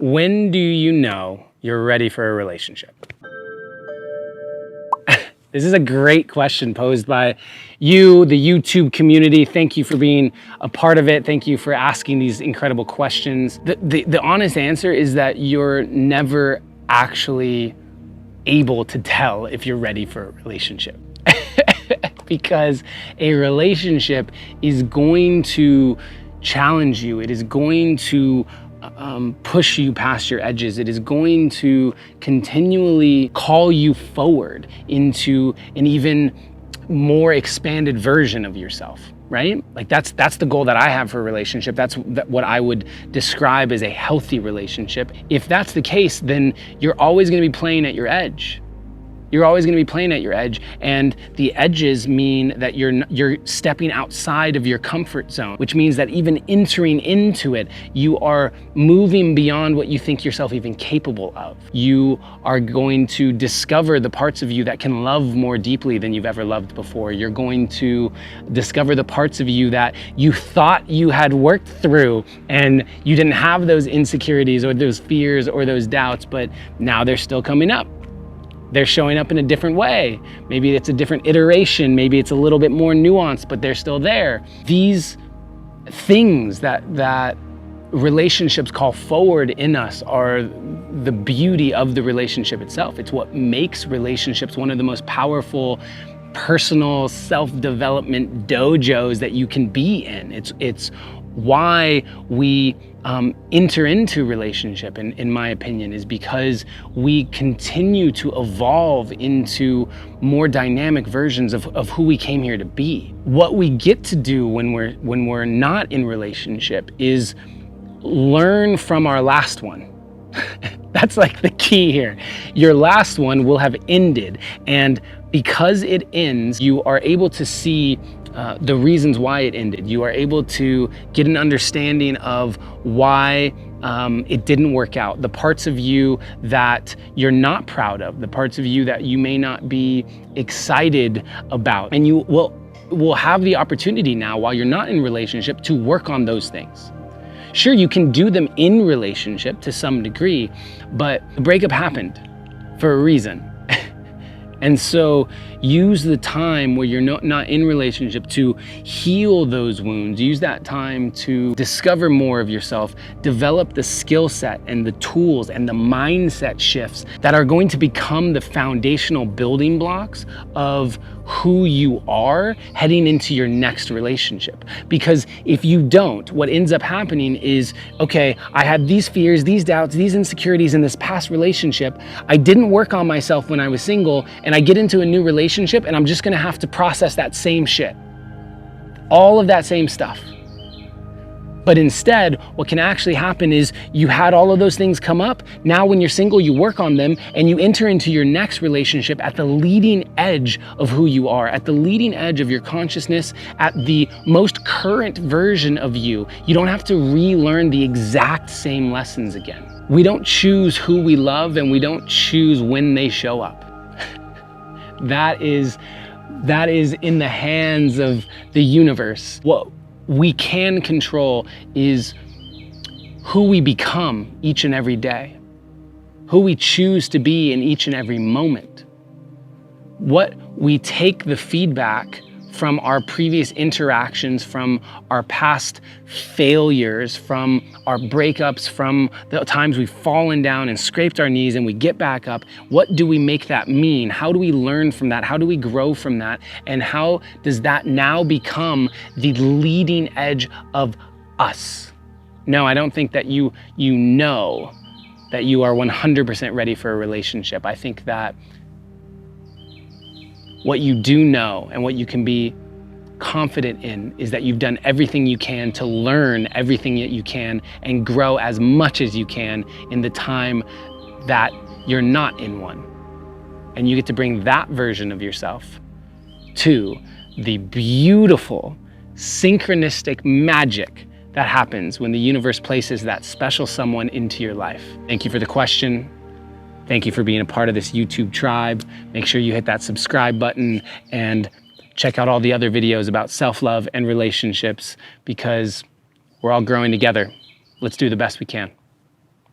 When do you know you're ready for a relationship? This is a great question posed by you, the YouTube community. Thank you for being a part of it. Thank you for asking these incredible questions. The honest answer is that you're never actually able to tell if you're ready for a relationship. Because a relationship is going to challenge you. It is going to push you past your edges. It is going to continually call you forward into an even more expanded version of yourself, right? Like that's the goal that I have for a relationship. That's what I would describe as a healthy relationship. If that's the case, then you're always going to be playing at your edge. You're always going to be playing at your edge, and the edges mean that you're stepping outside of your comfort zone, which means that even entering into it, you are moving beyond what you think yourself even capable of. You are going to discover the parts of you that can love more deeply than you've ever loved before. You're going to discover the parts of you that you thought you had worked through, and you didn't have those insecurities or those fears or those doubts, but now they're still coming up. They're showing up in a different way. Maybe it's a different iteration. Maybe it's a little bit more nuanced, but they're still there. These things that relationships call forward in us are the beauty of the relationship itself. It's what makes relationships one of the most powerful personal self-development dojos that you can be in. It's why we enter into relationship, in my opinion, is because we continue to evolve into more dynamic versions of who we came here to be. What we get to do when we're not in relationship is learn from our last one. That's like the key here. Your last one will have ended, and because it ends, you are able to see the reasons why it ended. You are able to get an understanding of why it didn't work out, the parts of you that you're not proud of, the parts of you that you may not be excited about. And you will have the opportunity now, while you're not in relationship, to work on those things. Sure, you can do them in relationship to some degree, but the breakup happened for a reason. And so use the time where you're not in relationship to heal those wounds. Use that time to discover more of yourself, develop the skill set and the tools and the mindset shifts that are going to become the foundational building blocks of who you are heading into your next relationship. Because if you don't, what ends up happening is, okay, I had these fears, these doubts, these insecurities in this past relationship. I didn't work on myself when I was single, and I get into a new relationship and I'm just gonna have to process that same shit. All of that same stuff. But instead, what can actually happen is you had all of those things come up. Now when you're single, you work on them and you enter into your next relationship at the leading edge of who you are, at the leading edge of your consciousness, at the most current version of you. You don't have to relearn the exact same lessons again. We don't choose who we love, and we don't choose when they show up. That is in the hands of the universe. What we can control is who we become each and every day, who we choose to be in each and every moment. What we take the feedback from our previous interactions, from our past failures, from our breakups, from the times we've fallen down and scraped our knees and we get back up. What do we make that mean? How do we learn from that? How do we grow from that? And how does that now become the leading edge of us? No, I don't think that you know that you are 100% ready for a relationship. I think that what you do know and what you can be confident in is that you've done everything you can to learn everything that you can and grow as much as you can in the time that you're not in one. And you get to bring that version of yourself to the beautiful synchronistic magic that happens when the universe places that special someone into your life. Thank you for the question. Thank you for being a part of this YouTube tribe. Make sure you hit that subscribe button and check out all the other videos about self-love and relationships, because we're all growing together. Let's do the best we can.